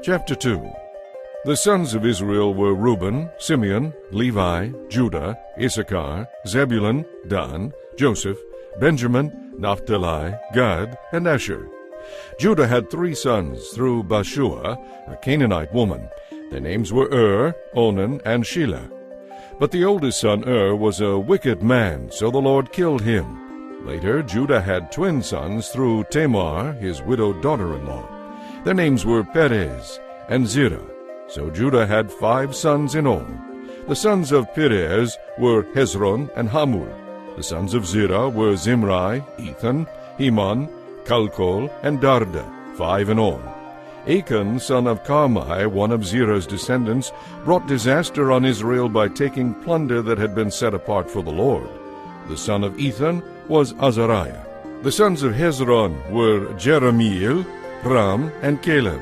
Chapter 2. The sons of Israel were Reuben, Simeon, Levi, Judah, Issachar, Zebulun, Dan, Joseph, Benjamin, Naphtali, Gad, and Asher. Judah had 3 sons through Bathshua, a Canaanite woman. Their names were Onan, and Shelah. But the oldest son was a wicked man, so the Lord killed him. Later, Judah had twin sons through Tamar, his widowed daughter-in-law. Their names were Perez and Zerah. So Judah had 5 sons in all. The sons of Perez were Hezron and Hamul. The sons of Zerah were Zimri, Ethan, Heman, Calcol, and Darda, 5 in all. Achan, son of Carmi, one of Zerah's descendants, brought disaster on Israel by taking plunder that had been set apart for the Lord. The son of Ethan was Azariah. The sons of Hezron were Jerahmeel, Ram, and Caleb.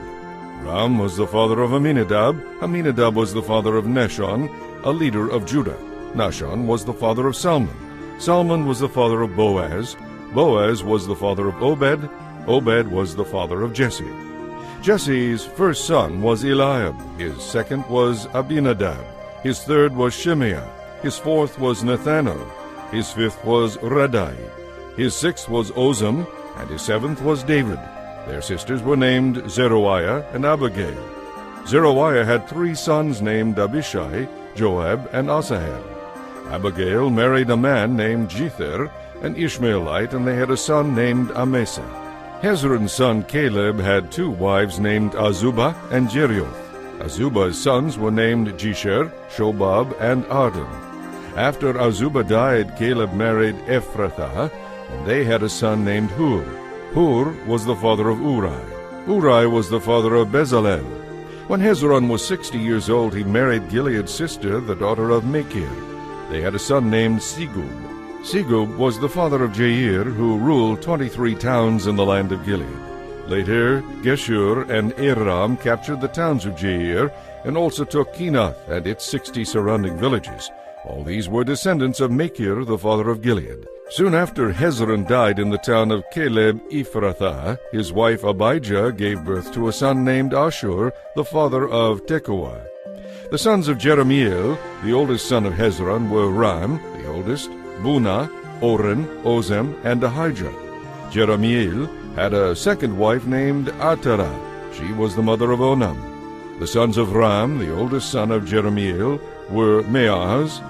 Ram was the father of Aminadab. Aminadab was the father of Nahshon, a leader of Judah. Nahshon was the father of Salmon. Salmon was the father of Boaz. Boaz was the father of Obed. Obed was the father of Jesse. Jesse's first son was Eliab. His second was Abinadab. His third was Shimea. His fourth was Nathanael. His fifth was Radai. His sixth was Ozem, and his seventh was David. Their sisters were named Zeruiah and Abigail. Zeruiah had 3 sons named Abishai, Joab, and Asahel. Abigail married a man named Jether, an Ishmaelite, and they had a son named Amasa. Hezron's son Caleb had 2 wives named Azubah and Jerioth. Azubah's sons were named Jesher, Shobab, and Arden. After Azubah died, Caleb married Ephrathah, and they had a son named Hur. Hur was the father of Uri. Uri was the father of Bezalel. When Hezron was 60 years old, he married Gilead's sister, the daughter of Machir. They had a son named Segub. Segub was the father of Jair, who ruled 23 towns in the land of Gilead. Later, Geshur and Aram captured the towns of Jair, and also took Kenath and its 60 surrounding villages. All these were descendants of Machir, the father of Gilead. Soon after Hezron died in the town of Caleb Ephrathah, his wife Abijah gave birth to a son named Ashur, the father of Tekoa. The sons of Jerahmeel, the oldest son of Hezron, were Ram, the oldest, Bunah, Oren, Ozem, and Ahijah. Jerahmeel had a second wife named Atara. She was the mother of Onam. The sons of Ram, the oldest son of Jerahmeel, were Meaz,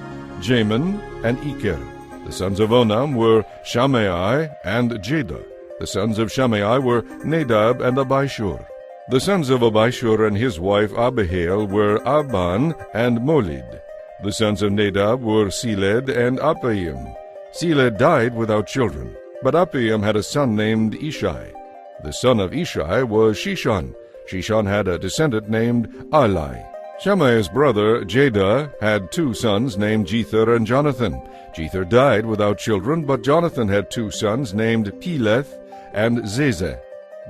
Jamin, and Eker. The sons of Onam were Shammai and Jedah. The sons of Shammai were Nadab and Abishur. The sons of Abishur and his wife Abihail were Aban and Molid. The sons of Nadab were Seled and Appaim. Seled died without children, but Appaim had a son named Ishai. The son of Ishai was Shishon. Shishon had a descendant named Ali. Shammai's brother Jedah had 2 sons named Jether and Jonathan. Jether died without children, but Jonathan had 2 sons named Peleth and Zezeh.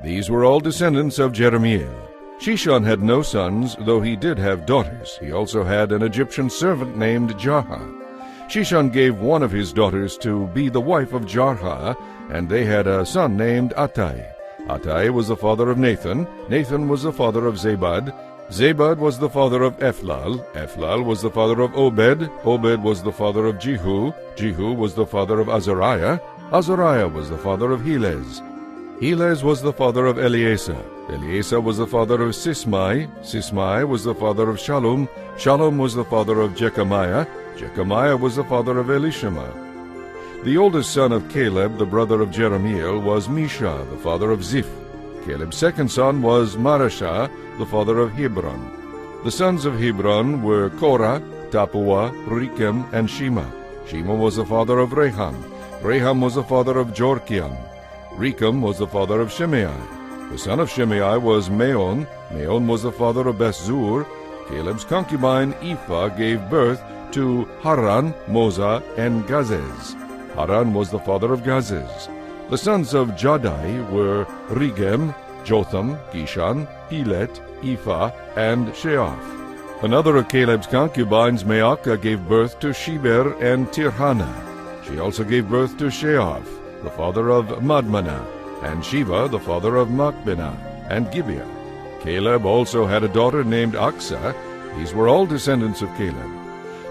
These were all descendants of Jerahmeel. Shishon had no sons, though he did have daughters. He also had an Egyptian servant named Jarha. Shishon gave one of his daughters to be the wife of Jarha, and they had a son named Attai. Attai was the father of Nathan. Nathan was the father of Zabad. Zabad was the father of Ephlal. Ephlal was the father of Obed. Obed was the father of Jehu. Jehu was the father of Azariah. Azariah was the father of Helez. Helez was the father of Eleazar. Eleazar was the father of Sismai. Sismai was the father of Shallum. Shallum was the father of Jechamiah. Jechamiah was the father of Elishama. The oldest son of Caleb, the brother of Jerahmeel, was Misha, the father of Ziph. Caleb's second son was Marashah, the father of Hebron. The sons of Hebron were Korah, Tapua, Rechem, and Shema. Shema was the father of Reham. Reham was the father of Jorkiam. Rechem was the father of Shimei. The son of Shimei was Meon. Meon was the father of Bethzur. Caleb's concubine Ephah gave birth to Haran, Moza, and Gazez. Haran was the father of Gazez. The sons of Jadai were Regem, Jotham, Kishan, Pelet, Ephah, and Sheaf. Another of Caleb's concubines, Maacah, gave birth to Sheber and Tirhana. She also gave birth to Sheaf, the father of Madmanah, and Sheva, the father of Machbenah, and Gibeah. Caleb also had a daughter named Aksa. These were all descendants of Caleb.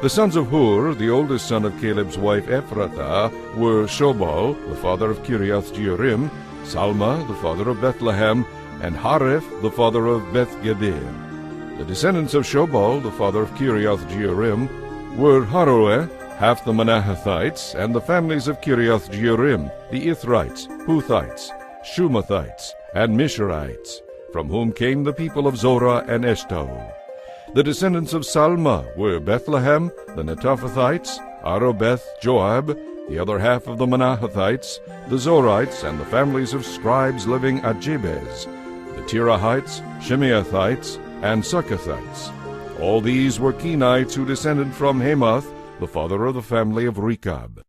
The sons of Hur, the oldest son of Caleb's wife Ephrathah, were Shobal, the father of Kiriath-Jearim, Salma, the father of Bethlehem, and Hareph, the father of Beth-Geber. The descendants of Shobal, the father of Kiriath-Jearim, were Haroeh, half the Manahathites, and the families of Kiriath-Jearim, the Ithrites, Puthites, Shumathites, and Misharites, from whom came the people of Zorah and Eshtaol. The descendants of Salma were Bethlehem, the Netophathites, Arobeth, Joab, the other half of the Manahathites, the Zorites, and the families of scribes living at Jabez, the Tirahites, Shimeathites, and Succothites. All these were Kenites who descended from Hamath, the father of the family of Rechab.